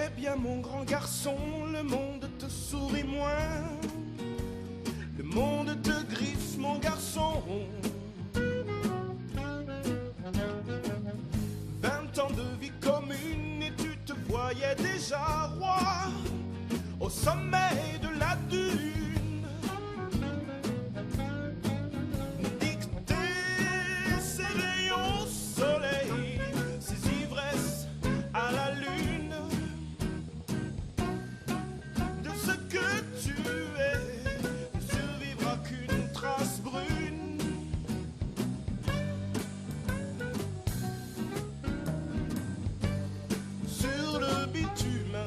Eh bien mon grand garçon, le monde te sourit moins, le monde te griffe mon garçon. 20 ans de vie commune et tu te voyais déjà roi au sommet de la dune. Dicter ses rayons au soleil, ses ivresses à la lune. De ce que tu es, ne survivra qu'une trace brune. Sur le bitume.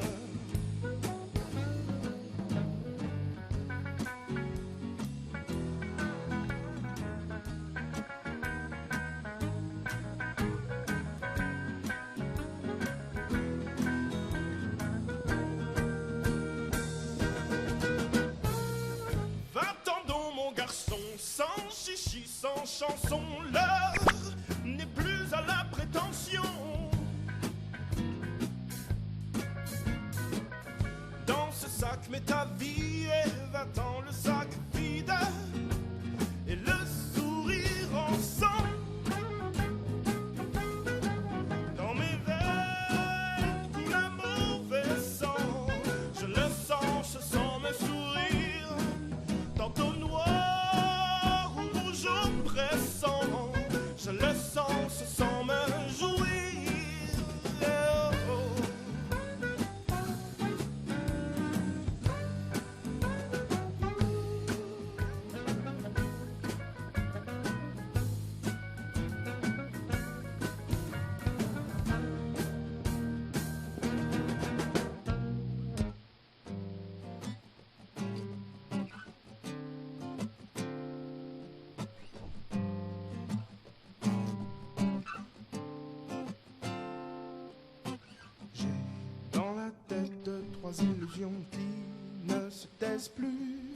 20 ans dont mon garçon, sans chichi, sans chanson, l'heure n'est plus à la prétention. Dans ce sac, mets ta vie et 20 ans le sac vide et le sourire en sang. Dans mes veines coule un mauvais sang, je le sens me sourire, tantôt noir ou rouge oppressant, je le sens sans me jouir. Trois illusions qui ne se taisent plus.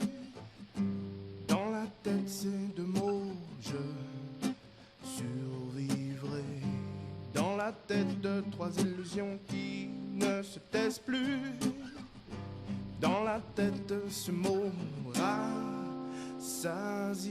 Dans la tête ces deux mots, je survivrai. Dans la tête de trois illusions qui ne se taisent plus. Dans la tête ce mot rassasié.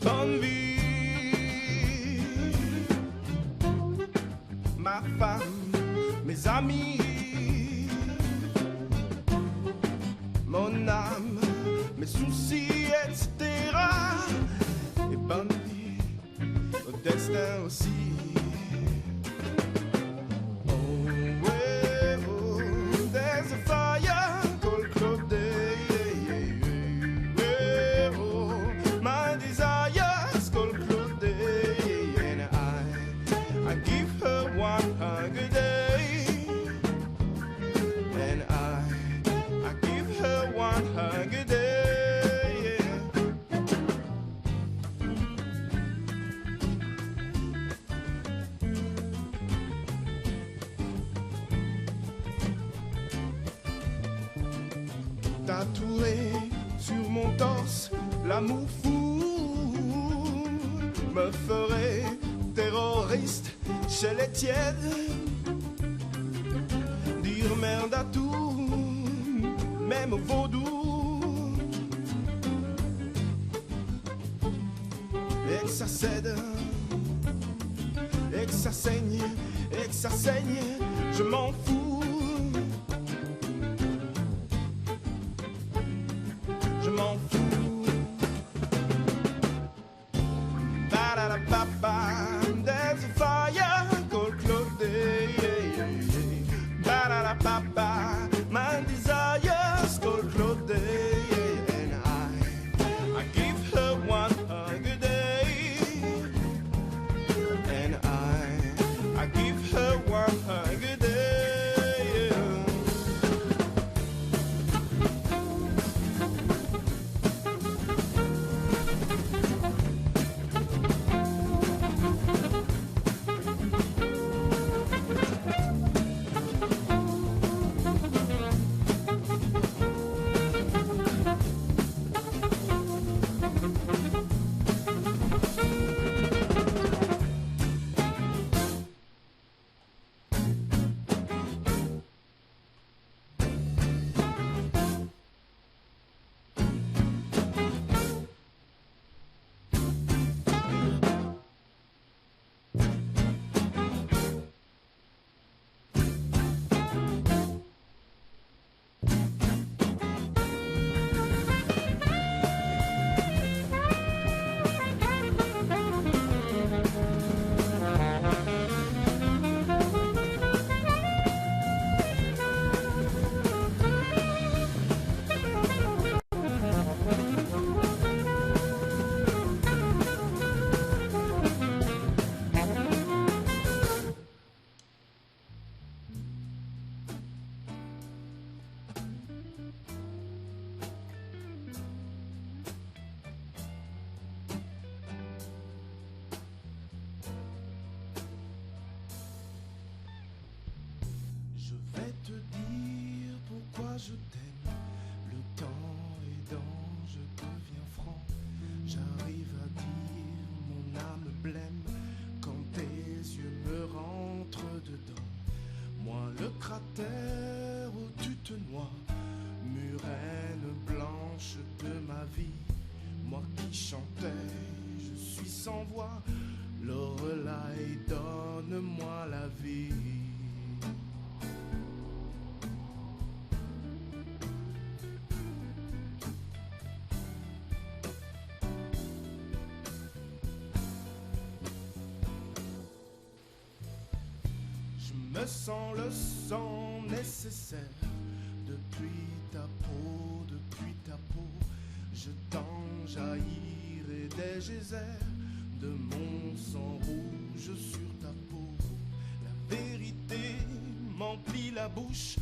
Bonne vie, ma femme, mes amis, mon âme, mes soucis, etc. Et bonne vie au destin aussi. Oh, ouais, oh, there's a fire called Claude. Tatoué sur mon torse, l'amour fou me ferait terroriste chez les tièdes. Dire merde à tout, même au vaudou, et que ça cède, et que ça saigne, et que ça saigne, je m'en fous. Je m'en fous. Ba-da-da-ba-ba, there's a fire called Claude. Ba-da-da-ba-ba, my desires called Claude. And I give her one hug a day. And I give her one hug a day. qui chantait, je suis sans voix, Lorelai, donne-moi la vie. Je me sens le sang nécessaire depuis ta peau, je t'en jaillirai des geysers de mon sang rouge sur ta peau. La vérité m'emplit la bouche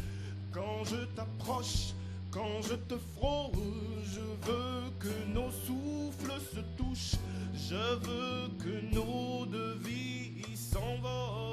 quand je t'approche, quand je te frôle. Je veux que nos souffles se touchent, je veux que nos deux vies s'envolent.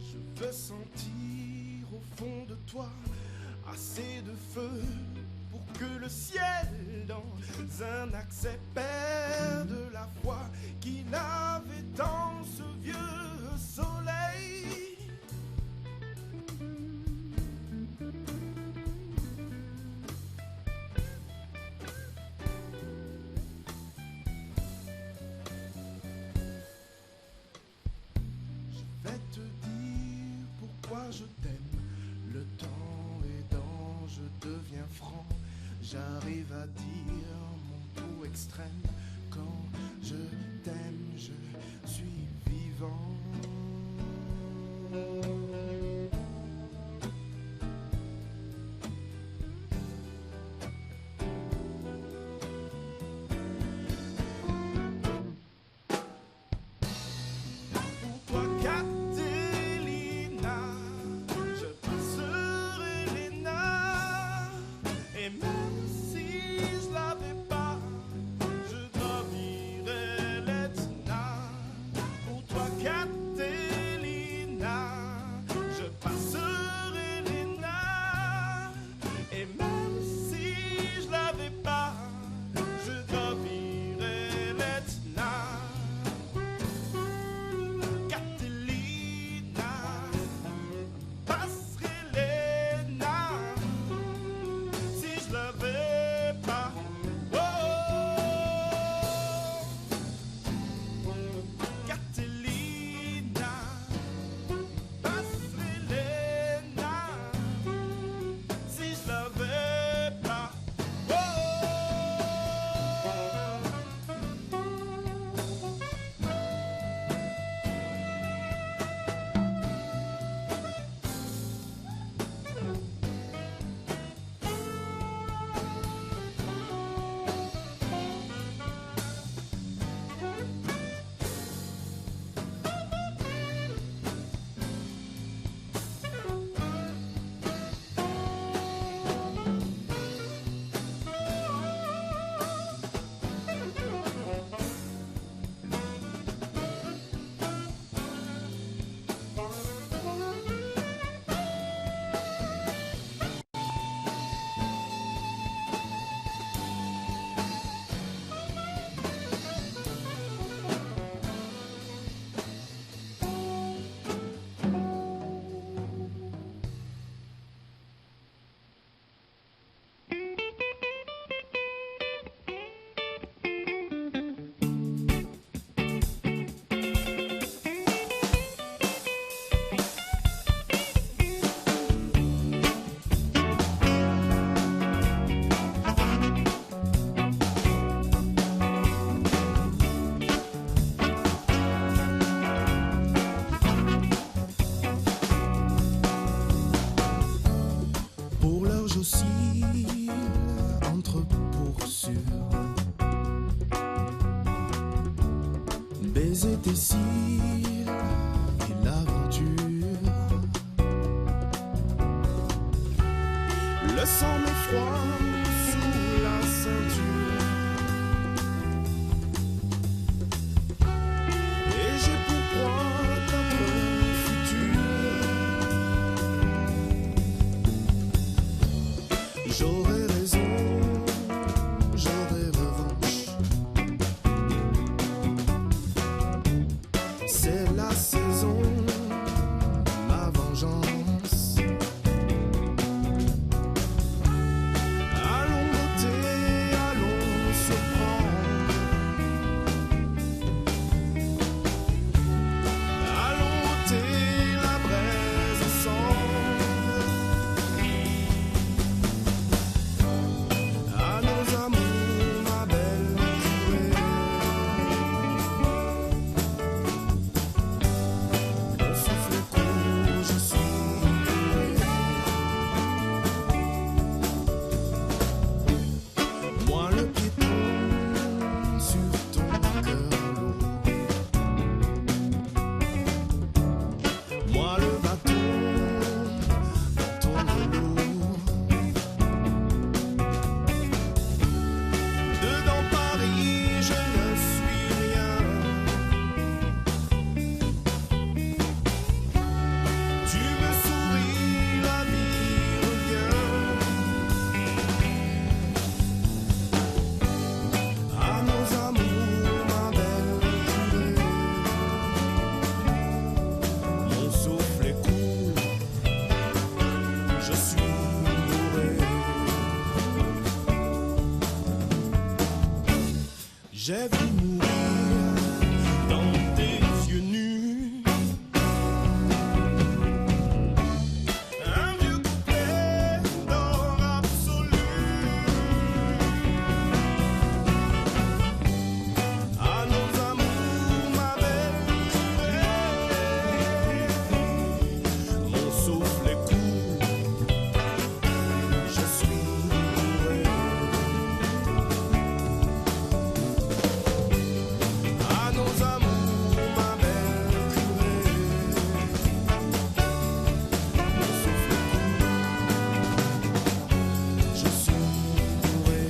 Je veux sentir au fond de toi assez de feu pour que le ciel dans un accès perde la foi qu'il avait dans ce vieux soleil. Je vais te dire pourquoi je t'aime. Le temps est dans, je deviens franc. J'arrive à dire mon tout extrême. Quand je t'aime, je suis vivant. étés cils et l'aventure. Le sang m'effroie sous la ceinture. Et j'ai pour proie notre futur. J'aurais raison, j'aurais revanche. C'est la saison de ma vengeance. Allons voter, allons se prendre. Allons voter la braise ensemble. À nos amours, ma belle curée. Mon souffle est court, je suis bourré. Moi le piéton sur ton cœur lourd. Moi le bateau dans ton velours. Dedans Paris, je ne suis rien. Tu me souris, la vie revient. À nos amours, ma belle curée. Mon souffle est court, je suis bourré. J'ai vu mourir dans tes yeux nus un vieux couplet d'or absolu. À nos amours, ma belle curée. Mon souffle est court, je suis bourré. À nos amours, ma belle curée. Mon souffle est court, je suis bourré.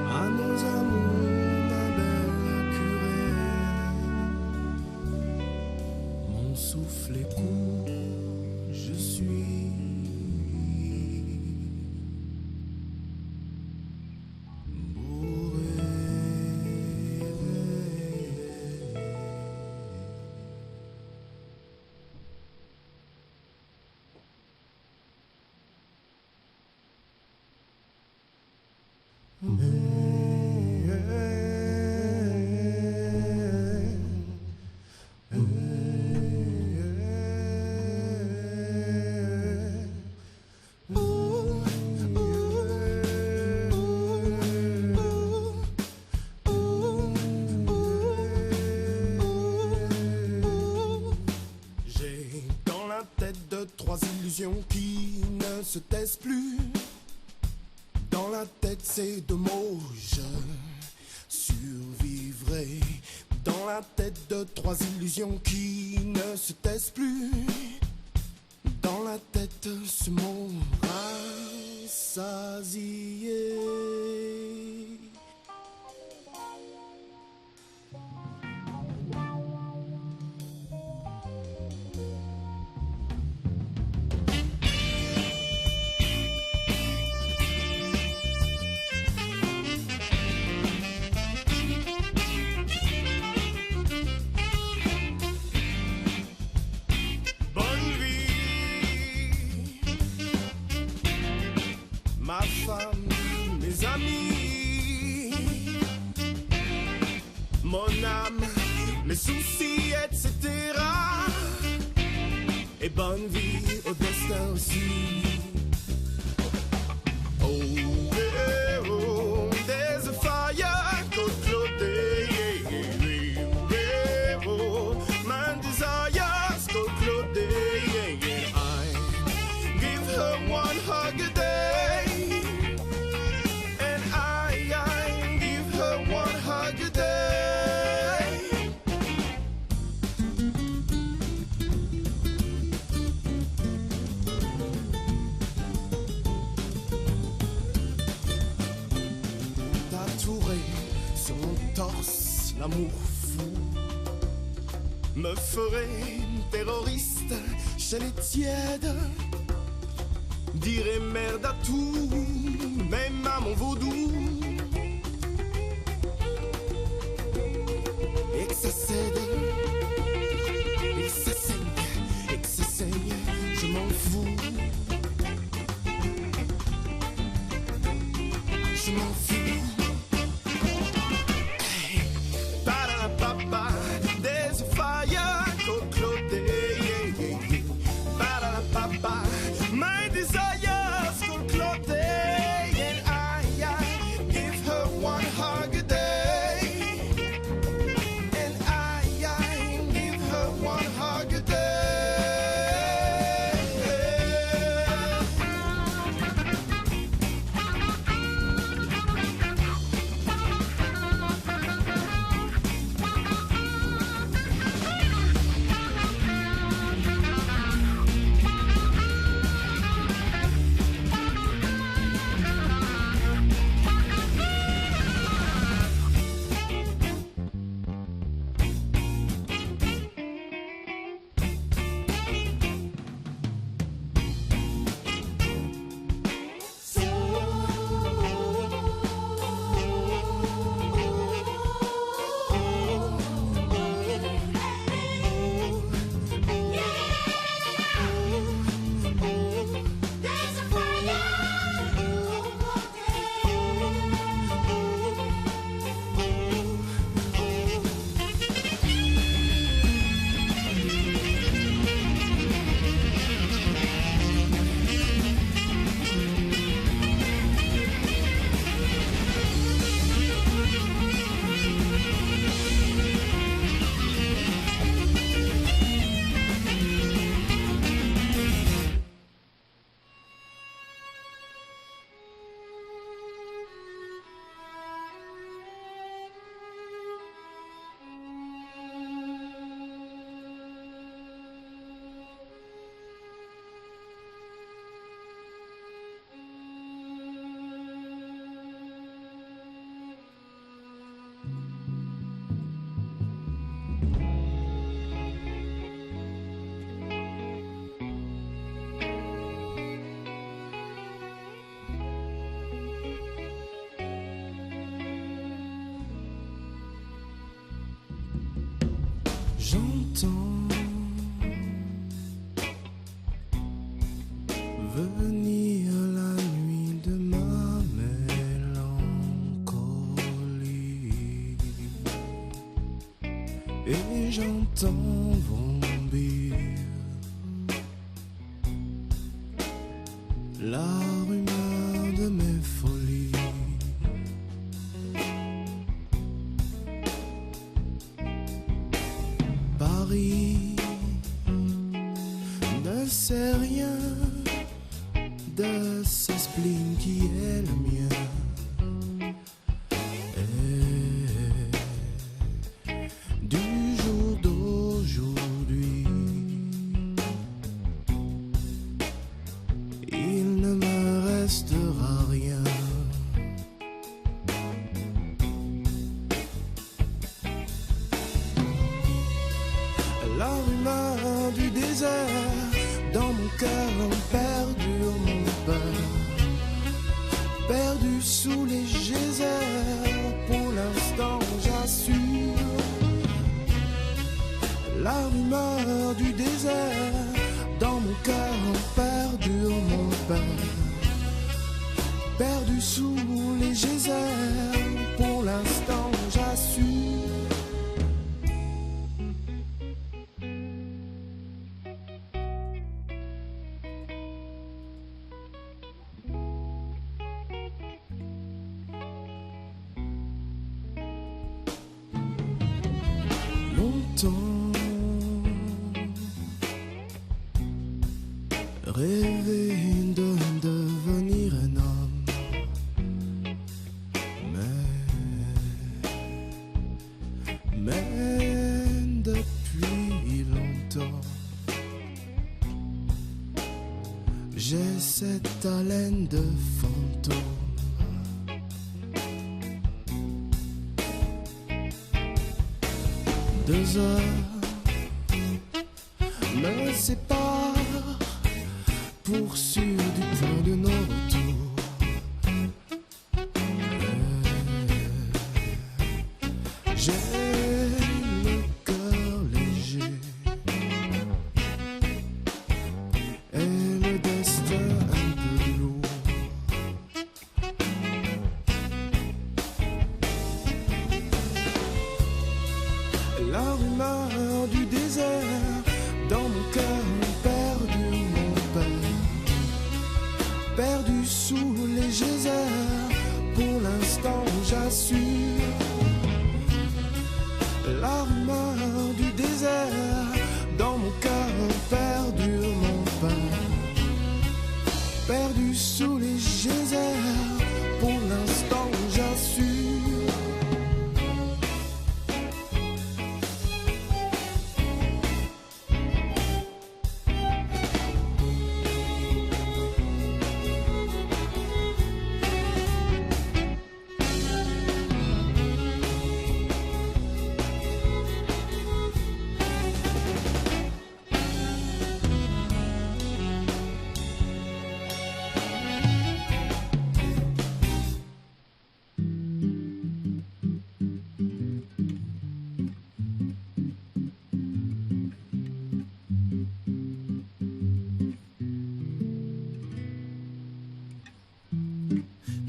À nos amours, ma belle curée. Mon souffle est court, je suis bourré. J'ai dans la tête de trois illusions qui ne se taisent plus. Dans la tête ces deux mots, je survivrai. Dans la tête de trois illusions qui ne se taisent plus. Dans la tête ce mot rassasié. Bonne vie, ma femme, mes amis, mon âme, mes soucis, etc. Et bonne vie au destin aussi. Oh, eh, oh, there's a fire, cold clothing, oh, my desires, cold clothing, I give her one hug a day, and I torse, l'amour fou me ferait terroriste chez les tièdes. Dirait merde à tout, même à mon vaudou. Et que ça cède, et que ça saigne, et que ça saigne, je m'en fous. Je m'en fous. Hey, pa-da-da-pa-pa, there's a fire called Claudette. Pa-da-da-pa-pa, my desire's called Claudette. And I give her one hug a day. And I give her one hug a day. J'entends venir la nuit de ma mélancolie et j'entends vrombir la rumeur de mes folies. Paris ne sait rien de ce spleen qui est le mien. Et du jour d'aujourd'hui, il ne me restera rien. La rumeur du désert dans mon cœur perdu mon père, perdu sous les geysers. Pour l'instant j'assure. La rumeur du désert dans mon cœur perdu mon père, perdu sous les geysers. Pour l'instant j'assure. Rêver de devenir un homme, mais depuis longtemps j'ai cette haleine de fantôme. 2 heures me séparent pour sûr du point de non-retour. J'ai le cœur léger et le destin un peu lourd. La rumeur du désert dans mon cœur, perdu mon père, perdu sous les geysers. Pour l'instant j'assure. La rumeur du désert dans mon cœur, perdu mon père, perdu sous les geysers. Pour l'instant j'assure.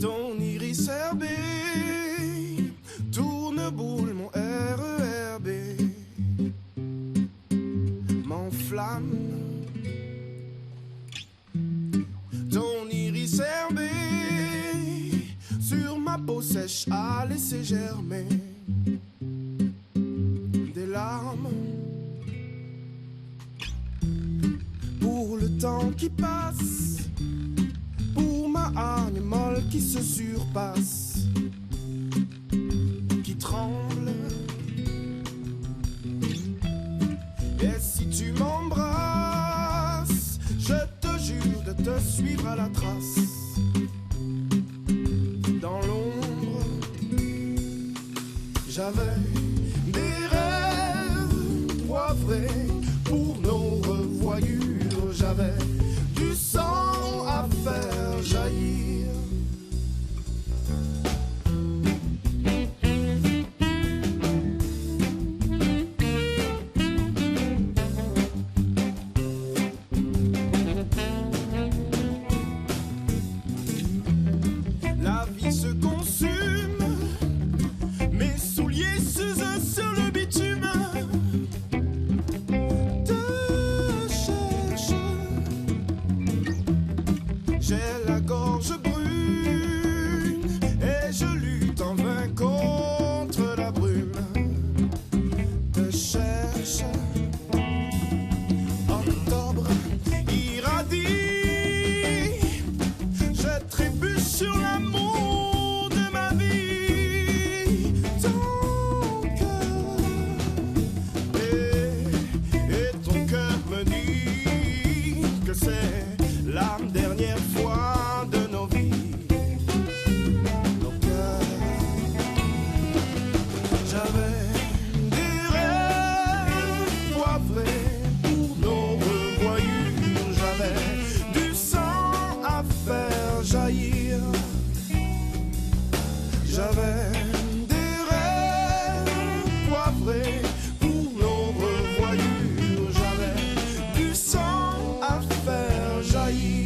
Ton iris herbé tourne boule, mon RERB m'enflamme. Ton iris herbé sur ma peau sèche a laissé germer des larmes. Pour le temps qui passe, pour ma hargne molle qui se surpasse, qui tremble. Et si tu m'embrasses, je te jure de te suivre à la trace. Dans l'ombre, j'avais des rêves poivrés pour nos revoyures. J'avais du sang à faire jaillir. La vie se consume, mes souliers s'usent sur le bitume. Te cherche, j'ai la gorge brune et je lutte en vain contre la brume. Te cherche, octobre irradie, je trébuche sur l'amour de ma vie. Ton cœur et ton cœur me dit que c'est la dernière fois de nos vies. Nos cœurs, j'avais des rêves poivrés pour nos revoyures. J'avais du sang à faire jaillir. J'avais des rêves poivrés pour nos revoyures. J'avais du sang à faire jaillir.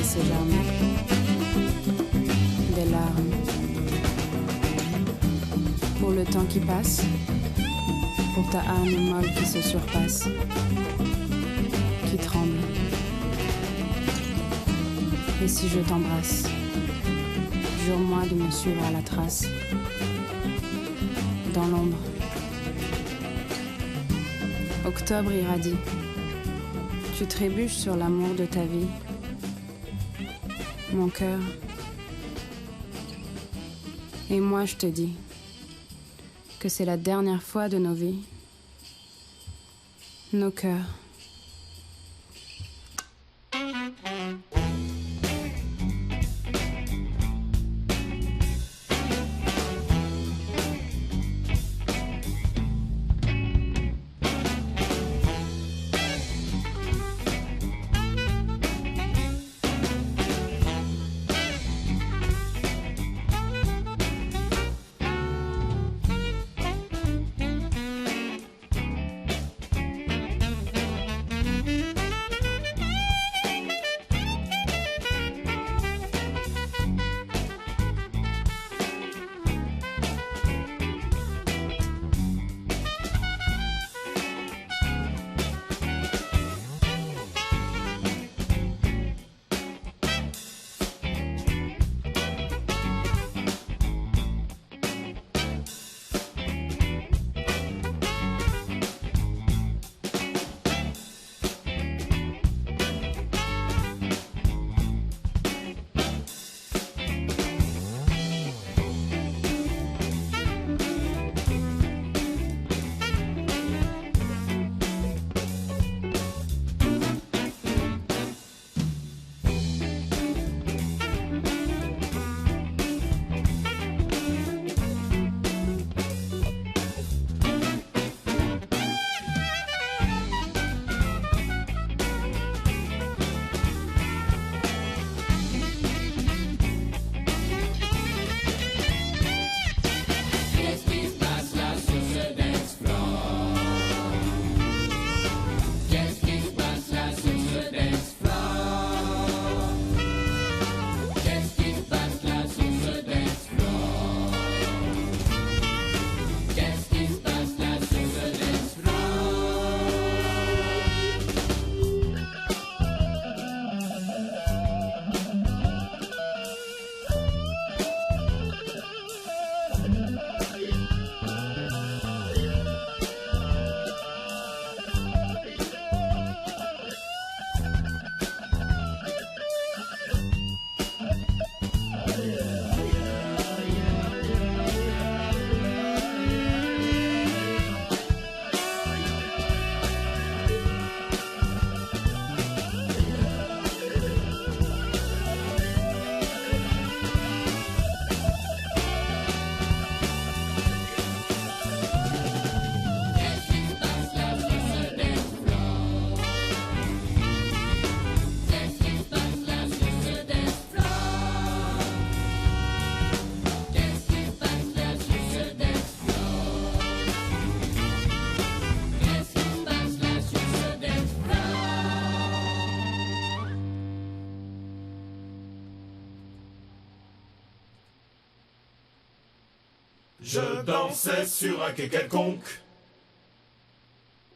laisser germer des larmes pour le temps qui passe, pour ta âme molle qui se surpasse, qui tremble. Et si je t'embrasse, jure-moi de me suivre à la trace, dans l'ombre. Octobre irradie, tu trébuches sur l'amour de ta vie, mon cœur. Et moi je te dis que c'est la dernière fois de nos vies, nos cœurs. Je dansais sur un quai quelconque,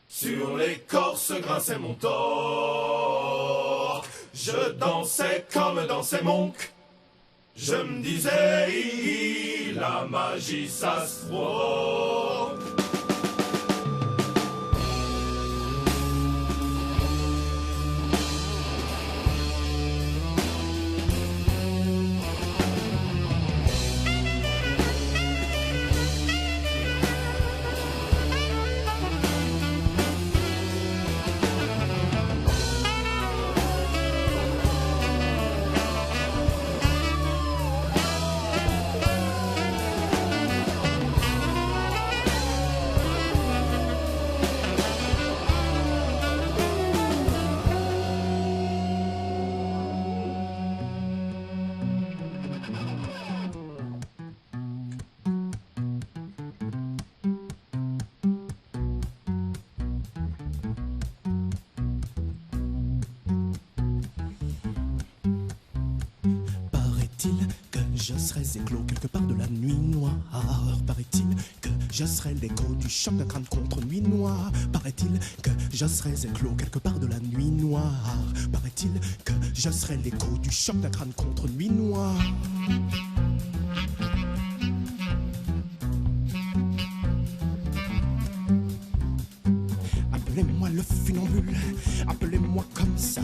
sur l'écorce grinçait mon torse. Je dansais comme dansait Monk. Je me disais, la magie ça se voit. Paraît-il que je serais éclos quelque part de la nuit noire. Paraît-il que je serais l'écho du choc d'un crâne contre nuit noire. Paraît-il que je serais éclos quelque part de la nuit noire. Paraît-il que je serais l'écho du choc d'un crâne contre nuit noire. Appelez-moi le funambule, appelez-moi comme ça.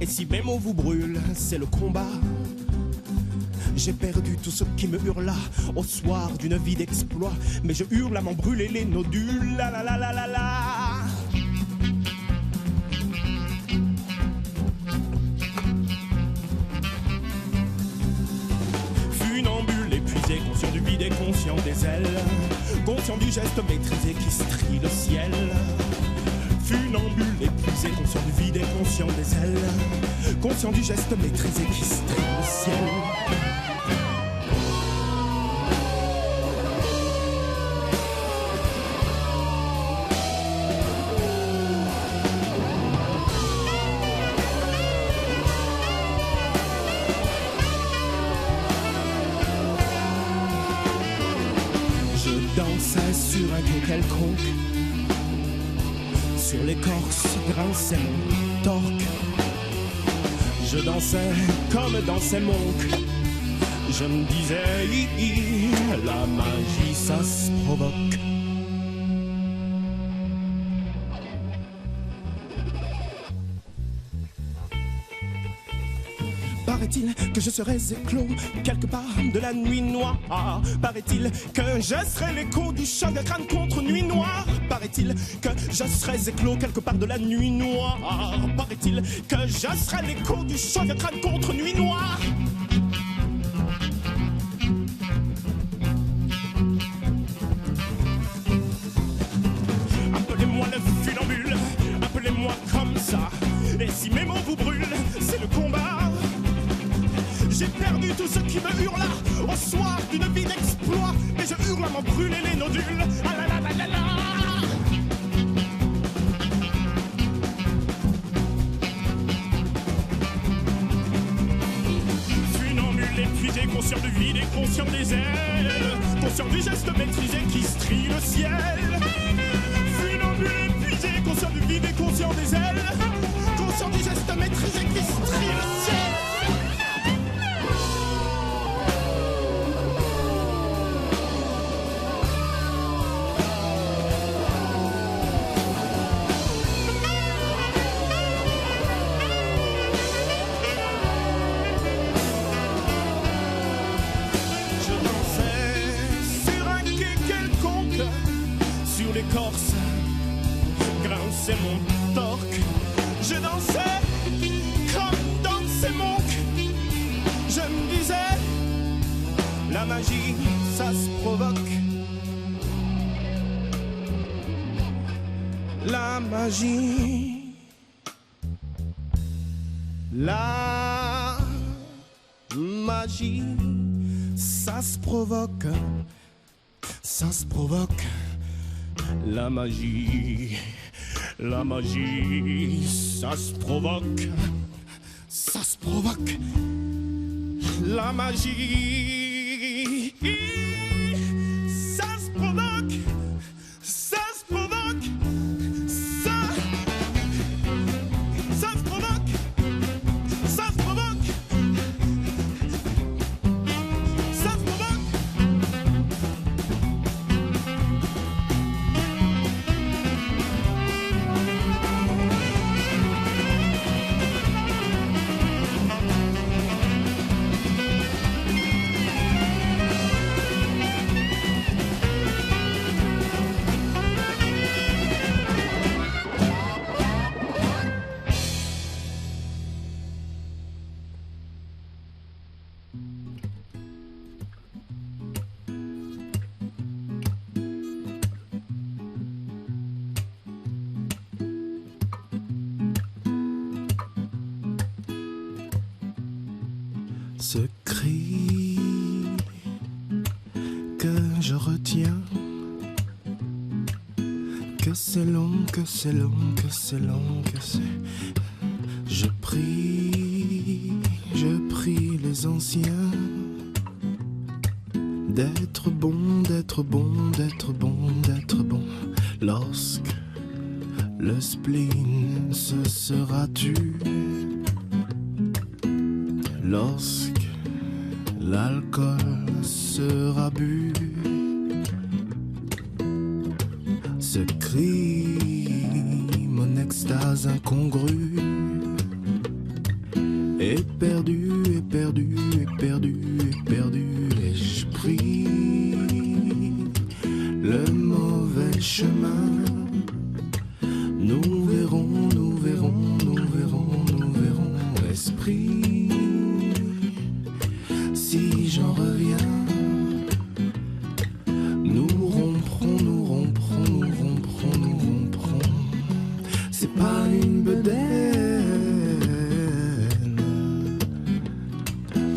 Et si mes mots vous brûlent, c'est le combat. J'ai perdu tout ce qui me hurla au soir d'une vie d'exploit. Mais je hurle à m'en brûler les nodules. La la la la la la. Funambule épuisé, conscient du vide et conscient des ailes. Conscient du geste maîtrisé qui strie le ciel. Funambule épuisé, conscient du vide et conscient des ailes. Conscient du geste maîtrisé qui strie le ciel. Dansais sur un quai quelconque, sur l'écorce grinçait mon torque. Je dansais comme dansait Monk. Je me disais, la magie ça se provoque. Paraît-il que je serais éclos quelque part de la nuit noire. Paraît-il que je serais l'écho du choc de crâne contre nuit noire. Paraît-il que je serais éclos quelque part de la nuit noire. Paraît-il que je serais l'écho du choc de crâne contre nuit noire. Appelez-moi le funambule, appelez-moi comme ça. Et si mes mots vous brûlent, c'est le combat. J'ai perdu tout ce qui me hurla au soir d'une vie d'exploit. Mais je hurle à m'en brûler les nodules. Ah la la la la la. Funambule épuisé, conscient du vide et conscient des ailes. Conscient du geste maîtrisé qui strie le ciel. Funambule épuisé, conscient du vide et conscient des ailes. Conscient du geste maîtrisé qui strie le ciel. L'écorce grinçait mon torque. Je dansais comme dansait Monk. Je me disais, la magie, ça se provoque. La magie, la magie, ça se provoque. Ça se provoque. La magie, ça se provoque, ça se provoque. La magie, ça se provoque, ça se provoque, ça se provoque, ça se provoque, ça se provoque. Ce cri que je retiens, que c'est long, que c'est long, que c'est long, que c'est... Je prie je prie les anciens d'être bon, d'être bon, d'être bon, d'être bon. Lorsque le spleen se sera tu, lorsque l'alcool sera bu, ce cri, mon extase incongrue, est perdu, est perdu, est perdu, est perdu. Et je prie le mauvais chemin. Nous verrons, nous verrons, nous verrons, nous verrons. Esprit, si j'en reviens, nous romprons, nous romprons, nous romprons, nous romprons. C'est pas une bedaine,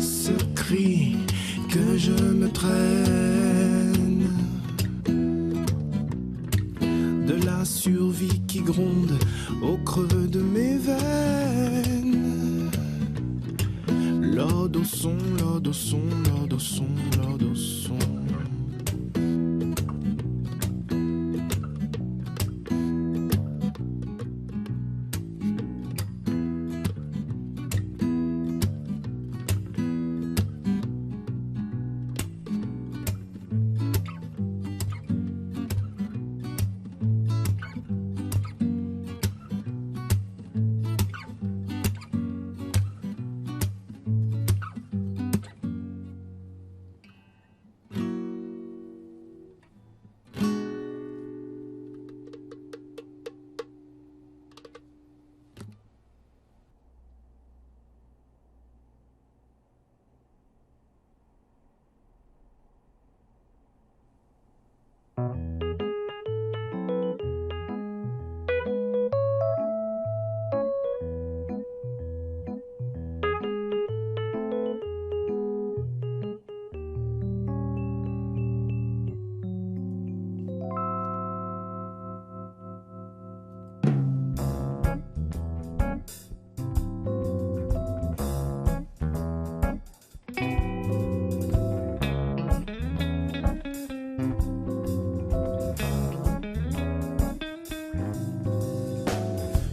ce cri que je me traîne, de la survie qui gronde au creux de mes veines. L'ode au son, l'ode au son, l'ode au son, l'ode au son.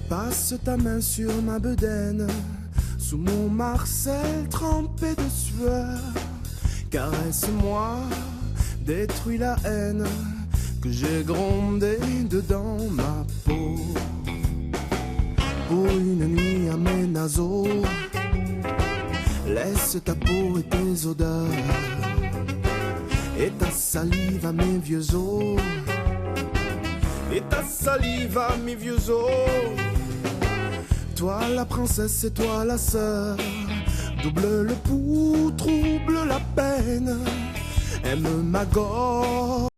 Passe ta main sur ma bedaine, sous mon marcel trempé de sueur. Caresse-moi, détruis la haine que j'ai grondée dedans ma peau. Pour une nuit à mes naseaux, laisse ta peau et tes odeurs, et ta salive à mes vieux os, et ta salive à mes vieux os. Toi la princesse et toi la sœur, double le pouls, trouble la peine, aime ma gorge.